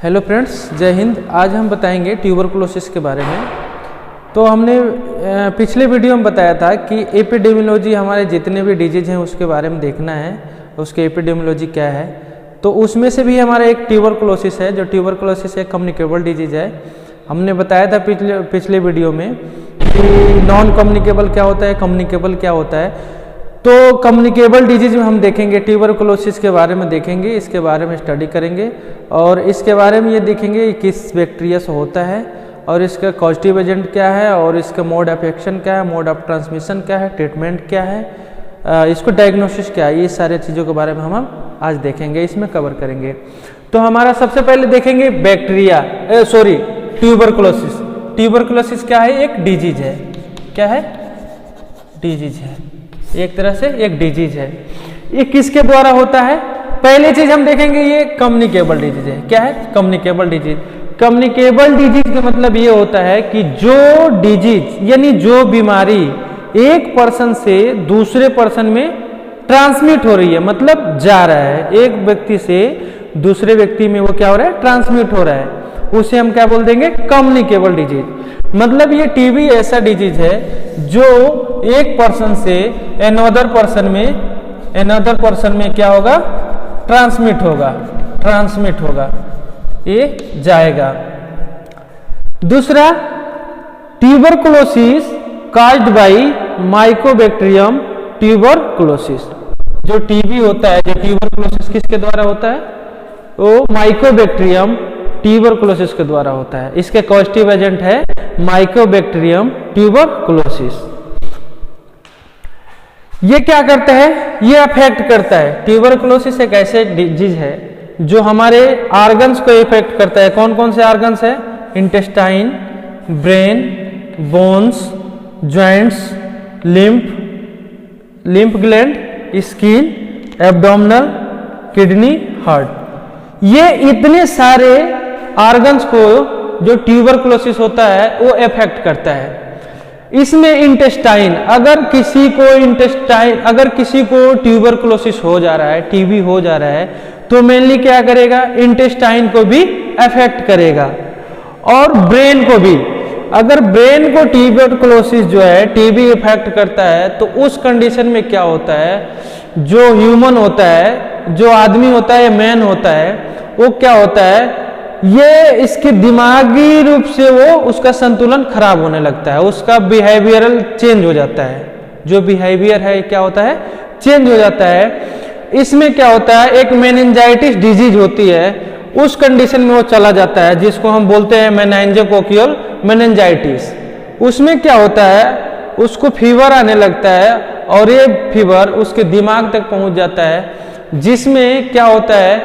Hello friends, जय हिंद। आज हम बताएंगे ट्यूबरकुलोसिस के बारे में। तो हमने पिछले वीडियो में बताया था कि एपिडेमियोलॉजी हमारे जितने भी डिजीज हैं उसके बारे में देखना है, उसके एपिडेमियोलॉजी क्या है। तो उसमें से भी हमारा एक ट्यूबरकुलोसिस है, जो ट्यूबरकुलोसिस एक कम्युनिकेबल डिजीज है। हमने बताया था पिछले वीडियो में कि नॉन कम्युनिकेबल क्या होता है, कम्युनिकेबल क्या होता है। तो कम्युनिकेबल डिजीज में हम देखेंगे, ट्यूबरकुलोसिस के बारे में देखेंगे, इसके बारे में स्टडी करेंगे और इसके बारे में ये देखेंगे किस बैक्टीरिया से होता है और इसका कॉजेटिव एजेंट क्या है और इसका मोड ऑफ एक्शन क्या है, मोड ऑफ ट्रांसमिशन क्या है, ट्रीटमेंट क्या है, इसको डायग्नोसिस क्या है। ये सारे चीज़ों के बारे में हम आज देखेंगे, इसमें कवर करेंगे। तो हमारा सबसे पहले देखेंगे ट्यूबरकुलोसिस। ट्यूबरकुलोसिस क्या है? एक डिजीज है। क्या है? डिजीज है, एक तरह से एक डिजीज है। ये किसके द्वारा होता है? पहली चीज हम देखेंगे, ये कम्युनिकेबल डिजीज है। क्या है? Communicable disease. कम्युनिकेबल डिजीज का मतलब ये होता है कि जो डिजीज यानी जो बीमारी एक पर्सन से दूसरे पर्सन में ट्रांसमिट हो रही है, मतलब जा रहा है, एक व्यक्ति से दूसरे व्यक्ति में वो क्या हो रहा है? ट्रांसमिट हो रहा है, उसे हम क्या बोल देंगे? Communicable disease. मतलब ये टीबी ऐसा डिजीज है जो एक पर्सन से अनदर पर्सन में क्या होगा? ट्रांसमिट होगा, ये जाएगा। दूसरा, tuberculosis caused by Mycobacterium tuberculosis. जो टीबी होता है, जो ट्यूबरकुलोसिस किसके द्वारा होता है? वो माइकोबैक्टीरियम ट्यूबरकुलोसिस के द्वारा होता है। इसके कॉजेटिव एजेंट है माइकोबैक्टीरियम ट्यूबरकुलोसिस। ये क्या करता है? ये अफेक्ट करता है। ट्यूबरकुलोसिस एक ऐसे डिजीज है जो हमारे ऑर्गन्स को इफेक्ट करता है। कौन कौन से ऑर्गन्स है? Intestine, brain, bones, joints, lymph gland, skin, abdominal, kidney, heart. ये इतने सारे ऑर्गन्स को जो ट्यूबरकुलोसिस होता है वो अफेक्ट करता है। इसमें इंटेस्टाइन, अगर किसी को ट्यूबरकुलोसिस हो जा रहा है, टीबी हो जा रहा है, तो मेनली क्या करेगा? इंटेस्टाइन को भी अफेक्ट करेगा और ब्रेन को भी। अगर ब्रेन को ट्यूबरकुलोसिस जो है टीबी इफेक्ट करता है तो उस कंडीशन में क्या होता है? जो ह्यूमन होता है, जो आदमी होता है, मैन होता है, वो क्या होता है? ये इसके दिमागी रूप से वो उसका संतुलन खराब होने लगता है, उसका बिहेवियरल चेंज हो जाता है। जो बिहेवियर है क्या होता है? चेंज हो जाता है। इसमें क्या होता है? एक मेनिंजाइटिस डिजीज होती है, उस कंडीशन में वो चला जाता है जिसको हम बोलते हैं मेनिंजोकोकियल मेनिंजाइटिस। उसमें क्या होता है? उसको फीवर आने लगता है और ये फीवर उसके दिमाग तक पहुंच जाता है, जिसमें क्या होता है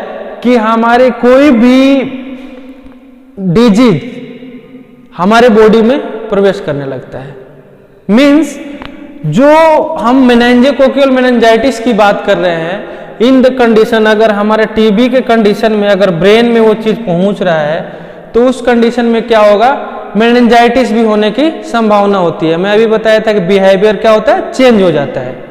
कि हमारे कोई भी डिजीज हमारे बॉडी में प्रवेश करने लगता है। मींस जो हम मेनिंजोकोकियल मेनिंजाइटिस की बात कर रहे हैं, इन द कंडीशन अगर हमारे टीबी के कंडीशन में अगर ब्रेन में वो चीज पहुंच रहा है तो उस कंडीशन में क्या होगा? मेनिंजाइटिस भी होने की संभावना होती है। मैं अभी बताया था कि बिहेवियर क्या होता है? चेंज हो जाता है।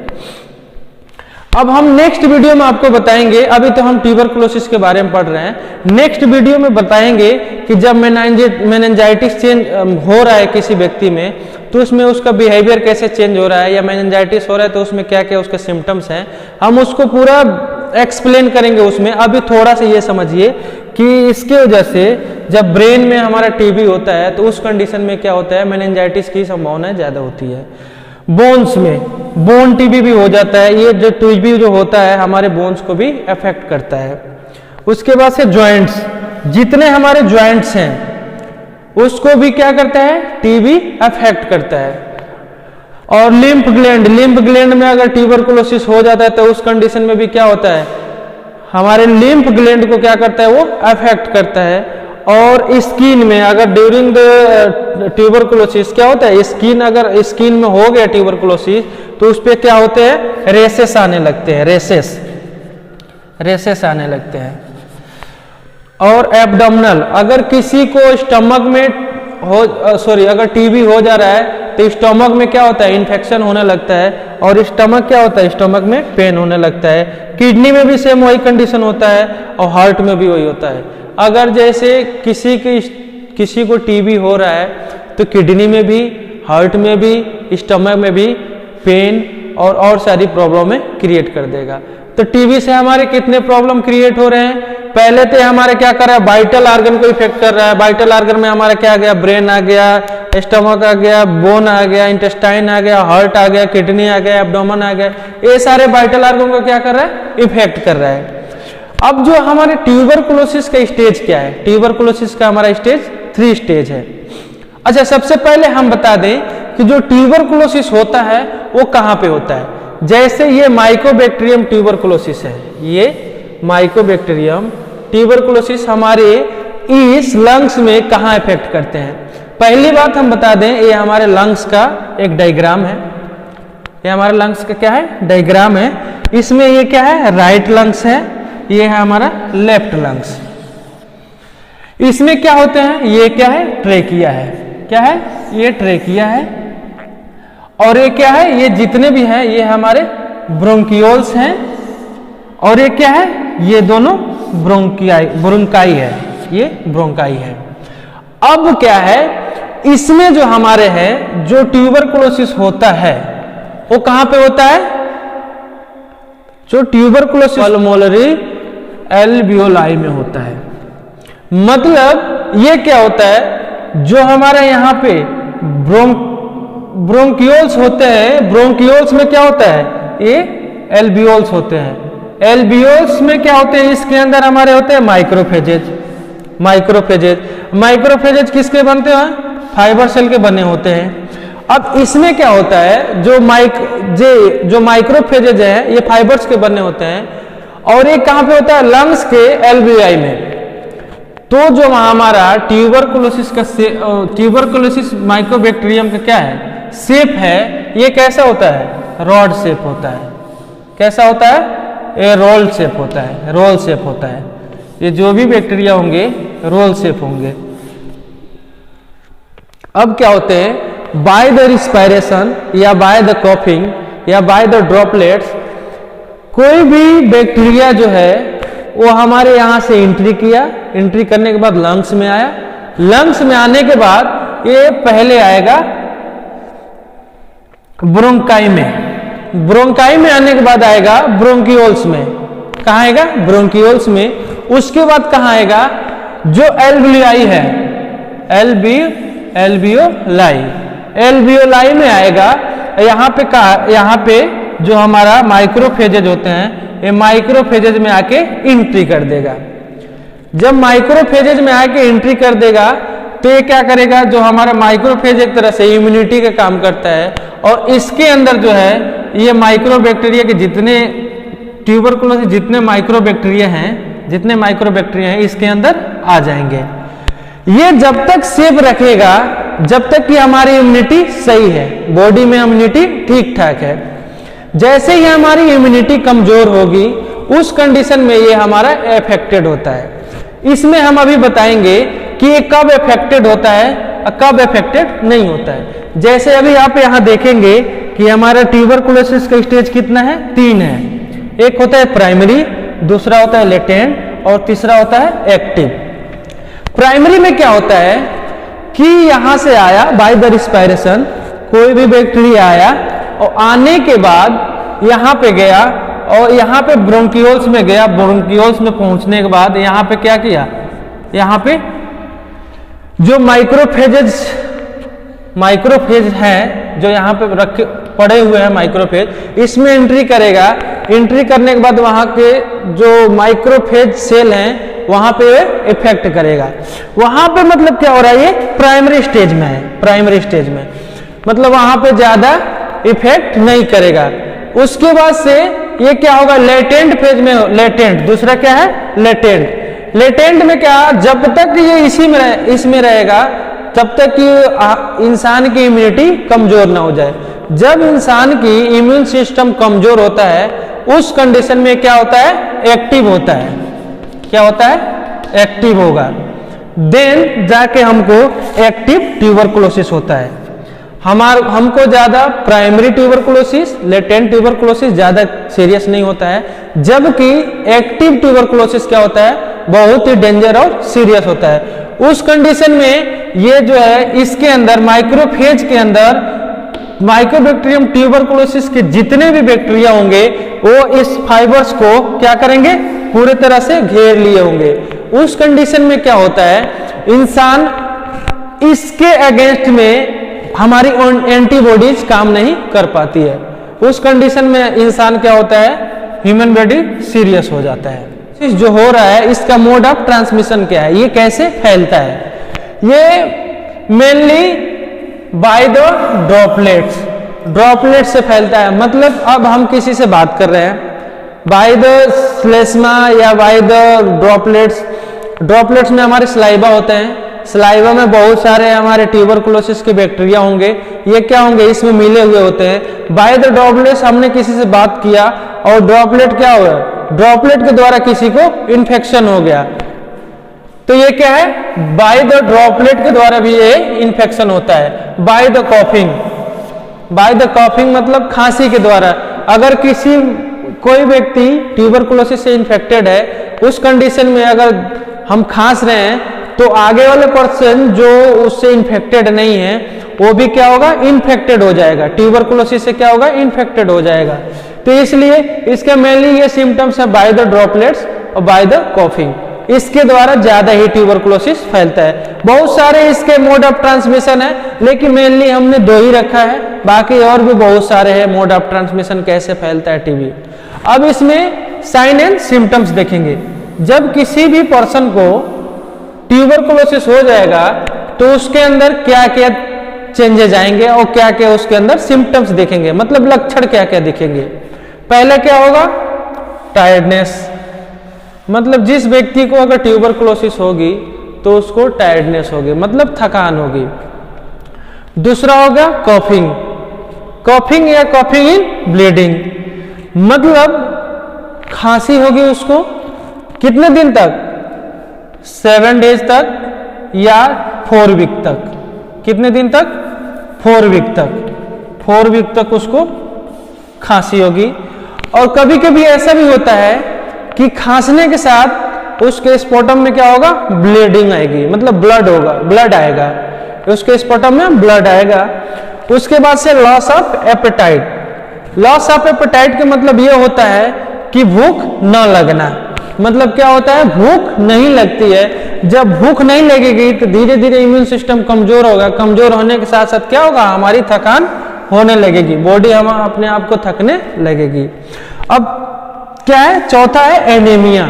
अब हम नेक्स्ट वीडियो में आपको बताएंगे, अभी तो हम ट्यूबरकुलोसिस के बारे में पढ़ रहे हैं, नेक्स्ट वीडियो में बताएंगे कि जब मेनिंजाइटिस चेंज हो रहा है किसी व्यक्ति में तो उसमें उसका बिहेवियर कैसे चेंज हो रहा है, या मेनिंजाइटिस हो रहा है तो उसमें क्या क्या उसके सिम्टम्स हैं, हम उसको पूरा एक्सप्लेन करेंगे उसमें। अभी थोड़ा सा ये समझिए कि इसके वजह से जब ब्रेन में हमारा टीबी होता है तो उस कंडीशन में क्या होता है? मेनिंजाइटिस की संभावना ज़्यादा होती है। बोन्स में बोन टीबी भी हो जाता है। ये जो टीबी जो होता है हमारे बोन्स को भी अफेक्ट करता है। उसके बाद से जॉइंट्स, जितने हमारे जॉइंट्स हैं उसको भी क्या करता है? टीबी अफेक्ट करता है। और लिम्फ ग्लैंड में अगर ट्यूबरकुलोसिस हो जाता है तो उस कंडीशन में भी क्या होता है? हमारे लिम्फ ग्लैंड को क्या करता है? वो अफेक्ट करता है। और स्किन में अगर ड्यूरिंग द ट्यूबरकुलोसिस क्या होता है? अगर स्किन में हो गया ट्यूबरकुलोसिस तो उस पर क्या होते हैं? रेसेस आने लगते हैं, रेसेस आने लगते हैं। और एब्डोमिनल, अगर किसी को स्टमक में अगर टीबी हो जा रहा है तो स्टमक में क्या होता है? इन्फेक्शन होने लगता है और स्टमक क्या होता है? स्टमक में पेन होने लगता है। किडनी में भी सेम वही कंडीशन होता है और हार्ट में भी वही होता है। अगर जैसे किसी को टीबी हो रहा है तो किडनी में भी, हार्ट में भी, स्टमक में भी पेन और सारी प्रॉब्लम क्रिएट कर देगा। तो टीबी से हमारे कितने प्रॉब्लम क्रिएट हो रहे हैं? पहले तो हमारे क्या कर रहा है, वाइटल ऑर्गन को इफेक्ट कर रहा है। वाइटल ऑर्गन में हमारा क्या आ गया, ब्रेन आ गया, स्टमक आ गया, बोन आ गया, इंटेस्टाइन आ गया, हार्ट आ गया, किडनी आ गया, एब्डोमेन आ गया। ये सारे वाइटल ऑर्गन को क्या कर रहा है, इफेक्ट कर रहा है। अब जो हमारे ट्यूबरकुलोसिस का स्टेज क्या है, ट्यूबरकुलोसिस का हमारा स्टेज 3 स्टेज है। अच्छा, सबसे पहले हम बता दें कि जो ट्यूबरकुलोसिस होता है वो कहाँ पे होता है। जैसे ये माइकोबैक्टीरियम ट्यूबरकुलोसिस है, ये माइकोबैक्टीरियम ट्यूबरकुलोसिस हमारे इस लंग्स में कहाँ इफेक्ट करते हैं। पहली बात हम बता दें, ये हमारे लंग्स का एक डायग्राम है। ये हमारे लंग्स का क्या है, डायग्राम है। इसमें ये क्या है, राइट लंग्स है, ये है हमारा लेफ्ट लंग्स। इसमें क्या होते हैं, ये क्या है, ट्रेकिया है। क्या है, ये ट्रेकिया है। और ये क्या है, ये जितने भी हैं ये हमारे ब्रोंकियोल्स हैं। और ये क्या है, ये दोनों ब्रोंकाई है, ये ब्रोंकाई है। अब क्या है, इसमें जो हमारे हैं, जो ट्यूबरकुलोसिस होता है वो कहां पे होता है, जो ट्यूबरकुलोसिस पल्मोनरी एल्वियोलाई में होता है। मतलब ये क्या होता है, जो हमारे यहाँ पे ब्रोंकियोल्स होते हैं, ब्रोंकियोल्स में क्या होता है, ये एल्वियोल्स होते हैं। एल्वियोल्स में क्या होते हैं, इसके अंदर हमारे होते हैं माइक्रोफेजेज। माइक्रोफेजेज किसके बनते हैं, फाइबर सेल के बने होते हैं। अब इसमें क्या होता है, जो माइक्रोफेजेज है ये फाइबर्स के बने होते हैं। और ये कहां पे होता है, लंग्स के एल्वियोलाई में। तो जो हमारा ट्यूबरकुलोसिस माइकोबैक्टीरियम का क्या है, शेप है, ये कैसा होता है, रॉड शेप होता है। कैसा होता है, ये रोल शेप होता है, रोल शेप होता है। ये जो भी बैक्टीरिया होंगे रोल शेप होंगे। अब क्या होते हैं, बाय द रिस्पायरेशन या बाय द कॉफिंग या बाय द ड्रॉपलेट्स, कोई भी बैक्टीरिया जो है वो हमारे यहां से एंट्री किया, एंट्री करने के बाद लंग्स में आया। लंग्स में आने के बाद ये पहले आएगा ब्रोंकाई में, ब्रोंकाई में आने के बाद आएगा ब्रोंकियोल्स में। कहां आएगा, ब्रोंकियोल्स में। उसके बाद कहां आएगा, जो एल्वियोलाई है, एल्वियोलाई में आएगा। यहाँ पे जो हमारा माइक्रोफेजेज होते हैं, ये माइक्रोफेजेज में आके एंट्री कर देगा। जब माइक्रोफेजेज में आके एंट्री कर देगा तो ये क्या करेगा, जो हमारा माइक्रोफेज एक तरह से इम्यूनिटी का काम करता है। और इसके अंदर जो है ये माइक्रोबैक्टीरिया के जितने ट्यूबरकुलोसिस जितने माइक्रोबैक्टीरिया हैं इसके अंदर आ जाएंगे। ये जब तक सेफ रखेगा जब तक कि हमारी इम्यूनिटी सही है, बॉडी में इम्यूनिटी ठीक ठाक है। जैसे ही हमारी इम्यूनिटी कमजोर होगी उस कंडीशन में ये हमारा अफेक्टेड होता है। इसमें हम अभी बताएंगे कि ये कब अफेक्टेड होता है और कब अफेक्टेड नहीं होता है। जैसे अभी आप यहाँ देखेंगे कि हमारा ट्यूबरकुलोसिस का स्टेज कितना है, 3 है। एक होता है प्राइमरी, दूसरा होता है लेटेंट और तीसरा होता है एक्टिव। प्राइमरी में क्या होता है कि यहां से आया बाय द रिस्पायरेशन, कोई भी बैक्टीरिया आया और आने के बाद यहां पे गया और यहां पे ब्रोंकियोल्स में गया। ब्रोंकियोल्स में पहुंचने के बाद यहां पे क्या किया, यहां पे जो माइक्रोफेज है जो यहाँ पे रखे पड़े हुए हैं माइक्रोफेज, इसमें एंट्री करेगा। एंट्री करने के बाद वहाँ के जो माइक्रोफेज सेल हैं वहाँ पे इफेक्ट करेगा। वहाँ पे मतलब क्या हो रहा है, ये प्राइमरी स्टेज में है। प्राइमरी स्टेज में मतलब वहाँ पे ज़्यादा इफेक्ट नहीं करेगा। उसके बाद से ये क्या होगा, लेटेंट फेज में। लेटेंट दूसरा क्या है, लेटेंट। लेटेंट में क्या, जब तक ये इसमें रहेगा तब तक कि इंसान की इम्यूनिटी कमजोर ना हो जाए। जब इंसान की इम्यून सिस्टम कमजोर होता है उस कंडीशन में क्या होता है, एक्टिव होता है। क्या होता है, एक्टिव होगा। देन जाके हमको एक्टिव ट्यूबरकुलोसिस होता है। हमको ज्यादा प्राइमरी ट्यूबरकुलोसिस, लेटेंट ट्यूबरकुलोसिस ज्यादा सीरियस नहीं होता है, जबकि एक्टिव ट्यूबरकुलोसिस क्या होता है, बहुत ही डेंजर और सीरियस होता है। उस कंडीशन में ये जो है इसके अंदर माइक्रोफेज के अंदर माइकोबैक्टीरियम ट्यूबरकुलोसिस के जितने भी बैक्टीरिया होंगे वो इस फाइबर्स को क्या करेंगे, पूरे तरह से घेर लिए होंगे। उस कंडीशन में क्या होता है, इंसान इसके अगेंस्ट में हमारी एंटीबॉडीज काम नहीं कर पाती है। उस कंडीशन में इंसान क्या होता है, ह्यूमन बॉडी सीरियस हो जाता है। जो हो रहा है इसका मोड ऑफ ट्रांसमिशन क्या है, ये कैसे फैलता है, ये मेनली बाय द ड्रॉपलेट से फैलता है। मतलब अब हम किसी से बात कर रहे हैं बाय द श्लेष्मा या बाय द ड्रॉपलेट्स में हमारे सलाइवा होते हैं, सलाइवा में बहुत सारे हमारे ट्यूबरकुलोसिस के बैक्टीरिया होंगे, ये क्या होंगे, इसमें मिले हुए होते हैं। बाय द ड्रॉपलेट्स हमने किसी से बात किया और ड्रॉपलेट क्या हुआ, ड्रॉपलेट के द्वारा किसी को इन्फेक्शन हो गया, तो ये क्या है, बाय द ड्रॉपलेट के द्वारा भी ये इन्फेक्शन होता है। बाय द कॉफिंग मतलब खांसी के द्वारा, अगर कोई व्यक्ति ट्यूबरकुलोसिस से इन्फेक्टेड है, उस कंडीशन में अगर हम खांस रहे हैं तो आगे वाले पर्सन जो उससे इन्फेक्टेड नहीं है वो भी क्या होगा, इन्फेक्टेड हो जाएगा, ट्यूबरकुलोसिस से क्या होगा, इन्फेक्टेड हो जाएगा। तो इसलिए इसके मेनली ये सिम्टम्स है बाय द ड्रॉपलेट्स और बाय द कॉफिंग, इसके द्वारा ज्यादा ही ट्यूबरकुलोसिस फैलता है। बहुत सारे इसके मोड ऑफ ट्रांसमिशन है, लेकिन मेनली हमने दो ही रखा है, बाकी और भी बहुत सारे हैं मोड ऑफ ट्रांसमिशन कैसे फैलता है टीबी। अब इसमें साइन एंड सिम्टम्स देखेंगे। जब किसी भी पर्सन को ट्यूबरकुलोसिस हो जाएगा तो उसके अंदर क्या क्या चेंजेस आएंगे और क्या क्या उसके अंदर सिम्टम्स देखेंगे, मतलब लक्षण क्या क्या दिखेंगे। पहले क्या होगा, टायर्डनेस, मतलब जिस व्यक्ति को अगर ट्यूबरकुलोसिस होगी तो उसको टायर्डनेस होगी, मतलब थकान होगी। दूसरा होगा कॉफिंग या कॉफिंग इन ब्लीडिंग, मतलब खांसी होगी उसको कितने दिन तक, 7 डेज तक या 4 वीक तक, कितने दिन तक, 4 वीक तक उसको खांसी होगी। और कभी कभी ऐसा भी होता है कि खांसने के साथ उसके स्पोटम में क्या होगा, ब्लीडिंग आएगी, मतलब ब्लड आएगा, उसके स्पोटम में ब्लड आएगा। उसके बाद से लॉस ऑफ एपेटाइट का मतलब ये होता है कि भूख न लगना, मतलब क्या होता है, भूख नहीं लगती है। जब भूख नहीं लगेगी तो धीरे धीरे इम्यून सिस्टम कमजोर होगा, कमजोर होने के साथ साथ क्या होगा, हमारी थकान होने लगेगी, बॉडी हम अपने आप को थकने लगेगी। अब क्या है, चौथा है एनीमिया।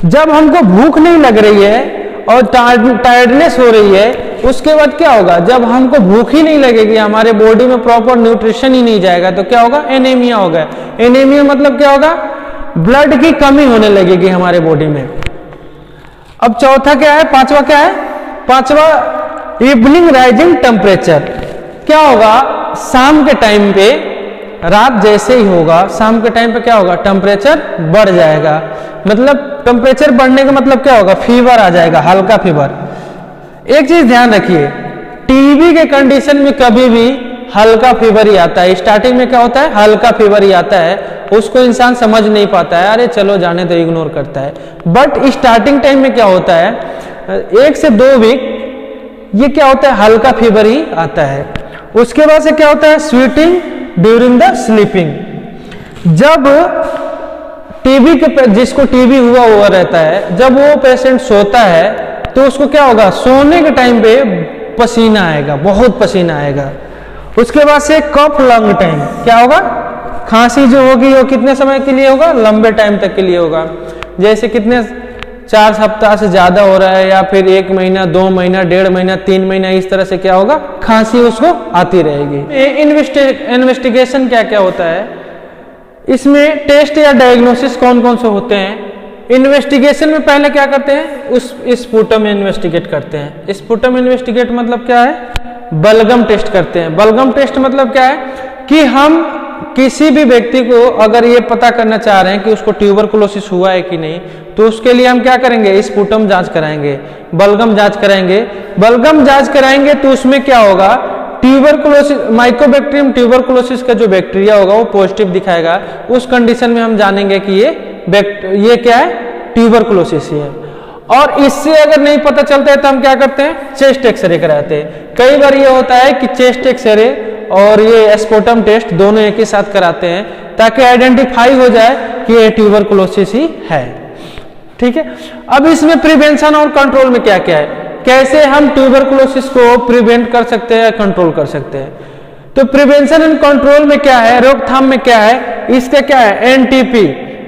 जब हमको भूख नहीं लग रही है और टायर्डनेस हो रही है, उसके बाद क्या होगा, जब हमको भूख ही नहीं लगेगी, हमारे बॉडी में प्रॉपर न्यूट्रिशन ही नहीं जाएगा, तो क्या होगा, एनीमिया होगा। एनीमिया मतलब क्या होगा, ब्लड की कमी होने लगेगी हमारे बॉडी में। अब चौथा क्या है, पांचवा इवनिंग राइजिंग टेम्परेचर। क्या होगा, शाम के टाइम पे, रात जैसे ही होगा शाम के टाइम पे क्या होगा, टेम्परेचर बढ़ जाएगा। मतलब टेम्परेचर बढ़ने का मतलब क्या होगा, फीवर आ जाएगा, हल्का फीवर। एक चीज ध्यान रखिए, टीबी के कंडीशन में कभी भी हल्का फीवर ही आता है। स्टार्टिंग में क्या होता है, हल्का फीवर ही आता है, उसको इंसान समझ नहीं पाता है, अरे चलो जाने तो इग्नोर करता है। बट स्टार्टिंग टाइम में क्या होता है, 1 से 2 वीक ये क्या होता है, हल्का फीवर ही आता है। उसके बाद से क्या होता है, स्वीटिंग ड्यूरिंग द स्लीपिंग। जब टीबी के जिसको टीबी हुआ रहता है, जब वो पेशेंट सोता है तो उसको क्या होगा, सोने के टाइम पे पसीना आएगा, बहुत पसीना आएगा। उसके बाद से कफ लंग टाइम, क्या होगा, खांसी जो होगी वो कितने समय के लिए होगा, लंबे टाइम तक के लिए होगा। जैसे कितने 4 सप्ताह से ज्यादा हो रहा है या फिर 1 महीना, 2 महीना, 1.5 महीना, 3 महीना, इस तरह से क्या होगा, खांसी उसको आती रहेगी। इन्वेस्टिगेशन क्या क्या होता है, इसमें टेस्ट या डायग्नोसिस कौन कौन से होते हैं। इन्वेस्टिगेशन में पहले क्या करते हैं, उस स्पुटम इन्वेस्टिगेट करते हैं। स्पुटम इन्वेस्टिगेट मतलब क्या है, बलगम टेस्ट करते हैं। बलगम टेस्ट मतलब क्या है कि हम किसी भी व्यक्ति को अगर ये पता करना चाह रहे हैं कि उसको ट्यूबरकुलोसिस हुआ है कि नहीं, तो उसके लिए हम क्या करेंगे, स्पुटम जांच कराएंगे, बलगम जांच कराएंगे। बलगम जांच कराएंगे तो उसमें क्या होगा, ट्यूबरकुलोसिस, माइकोबैक्टीरियम ट्यूबरकुलोसिस का जो बैक्टीरिया होगा वो पॉजिटिव दिखाएगा। उस कंडीशन में हम जानेंगे कि ये क्या है, ट्यूबरकुलोसिस ही है। और इससे अगर नहीं पता चलता है तो हम क्या करते हैं, चेस्ट एक्सरे कराते हैं। कई बार ये होता है कि चेस्ट एक्सरे और ये स्पुटम टेस्ट दोनों एक ही साथ कराते हैं ताकि आइडेंटिफाई हो जाए कि ये ट्यूबरकुलोसिस ही है। ठीक है, अब इसमें प्रिवेंशन और कंट्रोल में क्या क्या है, कैसे हम ट्यूबरकुलोसिस को प्रिवेंट कर सकते हैं, कंट्रोल कर सकते हैं। तो प्रिवेंशन एंड कंट्रोल में क्या है, रोकथाम में क्या है, इसका क्या है, एनटीपी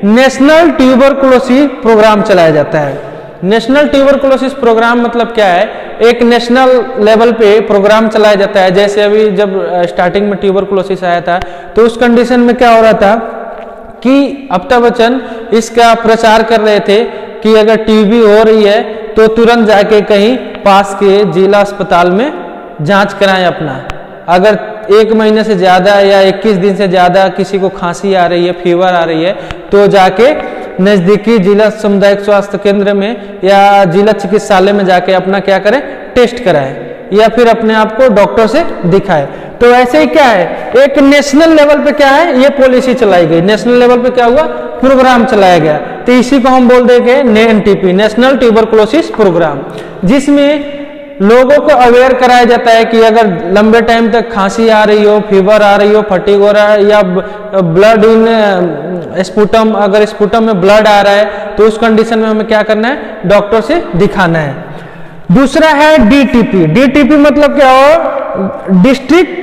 नेशनल ट्यूबरकुलोसिस प्रोग्राम चलाया जाता है। नेशनल ट्यूबरकुलोसिस प्रोग्राम मतलब क्या है, एक नेशनल लेवल पे प्रोग्राम चलाया जाता है। जैसे अभी जब स्टार्टिंग में ट्यूबरकुलोसिस आया था तो उस कंडीशन में क्या हो रहा था कि अमिताभ बच्चन इसका प्रचार कर रहे थे कि अगर टीबी हो रही है तो तुरंत जाके कहीं पास के जिला अस्पताल में जांच कराएं अपना। अगर 1 महीने से ज़्यादा या 21 दिन से ज़्यादा किसी को खांसी आ रही है, फीवर आ रही है, तो जाके नज़दीकी जिला सामुदायिक स्वास्थ्य केंद्र में या जिला चिकित्सालय में जाके अपना क्या करें, टेस्ट कराएं या फिर अपने आप को डॉक्टर से दिखाएं। तो ऐसे ही क्या है, एक नेशनल लेवल पे क्या है, ये पॉलिसी चलाई गई। नेशनल लेवल पे क्या हुआ, प्रोग्राम चलाया गया। तो इसी को हम बोल देंगे एनटीपी, नेशनल ट्यूबरकुलोसिस प्रोग्राम, जिसमें लोगों को अवेयर कराया जाता है कि अगर लंबे टाइम तक खांसी आ रही हो, फीवर आ रही हो, फटीग हो रहा है या ब्लड इन स्पुटम, अगर स्पुटम में ब्लड आ रहा है तो उस कंडीशन में हमें क्या करना है, डॉक्टर से दिखाना है। दूसरा है डीटीपी। डीटीपी मतलब क्या हो, डिस्ट्रिक्ट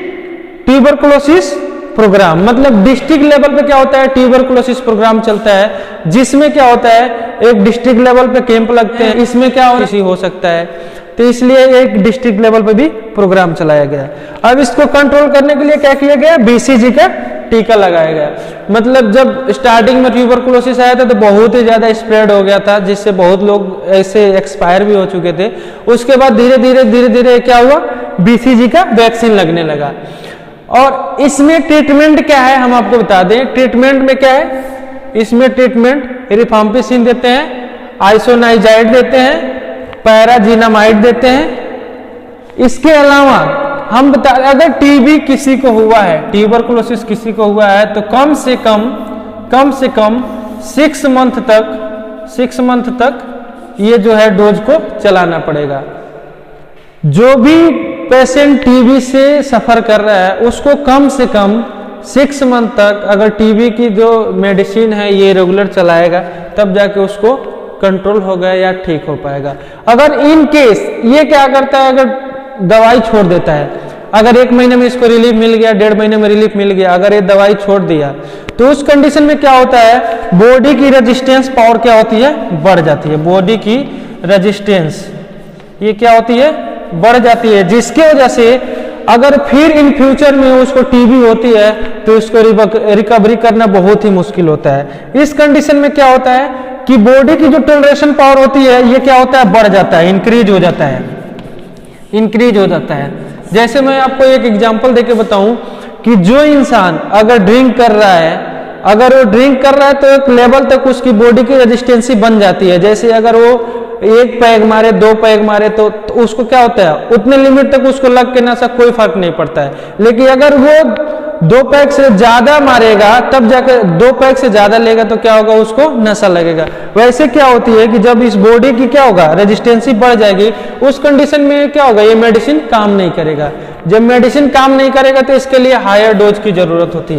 ट्यूबरकुलोसिस प्रोग्राम। मतलब डिस्ट्रिक्ट लेवल पे क्या होता है, ट्यूबरकुलोसिस प्रोग्राम चलता है, जिसमें क्या होता है, एक डिस्ट्रिक्ट लेवल पे कैंप लगते हैं। इसमें क्या हो सकता है, तो इसलिए एक डिस्ट्रिक्ट लेवल पे भी प्रोग्राम चलाया गया। अब इसको कंट्रोल करने के लिए क्या किया गया, बीसीजी का टीका लगाया गया। मतलब जब स्टार्टिंग में ट्यूबरकुलोसिस आया था तो बहुत ही ज्यादा स्प्रेड हो गया था, जिससे बहुत लोग ऐसे एक्सपायर भी हो चुके थे। उसके बाद धीरे धीरे क्या हुआ, बीसीजी का वैक्सीन लगने लगा। और इसमें ट्रीटमेंट क्या है हम आपको बता दें। ट्रीटमेंट में क्या है, इसमें ट्रीटमेंट रिफाम्पिसिन देते हैं, आइसोनाइजाइड देते हैं, पैराजीनामाइड देते हैं। इसके अलावा हम बता, अगर टीबी किसी को हुआ है, ट्यूबरकुलोसिस किसी को हुआ है, तो कम से कम 6 मंथ तक ये जो है डोज को चलाना पड़ेगा। जो भी पेशेंट टीबी से सफर कर रहा है उसको कम से कम 6 मंथ तक अगर टीबी की जो मेडिसिन है ये रेगुलर चलाएगा, तब जाके उसको कंट्रोल होगा या ठीक हो पाएगा। अगर इन केस ये क्या करता है, अगर दवाई छोड़ देता है, अगर 1 महीने में इसको रिलीफ मिल गया, 1.5 महीने में रिलीफ मिल गया, अगर ये दवाई छोड़ दिया तो उस कंडीशन में क्या होता है, बॉडी की रेजिस्टेंस पावर क्या होती है, बढ़ जाती है। बॉडी की रेजिस्टेंस ये क्या होती है, बढ़ जाती है, जिसके वजह से अगर फिर इन फ्यूचर में उसको टीबी होती है तो उसको रिकवरी करना बहुत ही मुश्किल होता है। इस कंडीशन में क्या होता है कि बॉडी की जो टॉलरेशन पावर होती है ये क्या होता है, बढ़ जाता है, इंक्रीज हो जाता है। जैसे मैं आपको एक एग्जांपल देके बताऊं कि जो इंसान अगर ड्रिंक कर रहा है, तो एक लेवल तक उसकी बॉडी की रेजिस्टेंसी बन जाती है। जैसे अगर वो 1 पैग मारे, 2 पैग मारे तो उसको क्या होता है, उतने लिमिट तक उसको लग के नशा कोई फर्क नहीं पड़ता है। लेकिन अगर वो 2 पैग से ज्यादा मारेगा, तब जाकर 2 पैग से ज्यादा लेगा तो क्या होगा, उसको नशा लगेगा। वैसे क्या होती है कि जब इस बॉडी की क्या होगा, रेजिस्टेंसी बढ़ जाएगी, उस कंडीशन में क्या होगा, ये मेडिसिन काम नहीं करेगा। जब मेडिसिन काम नहीं करेगा तो इसके लिए हायर डोज की जरूरत होती है।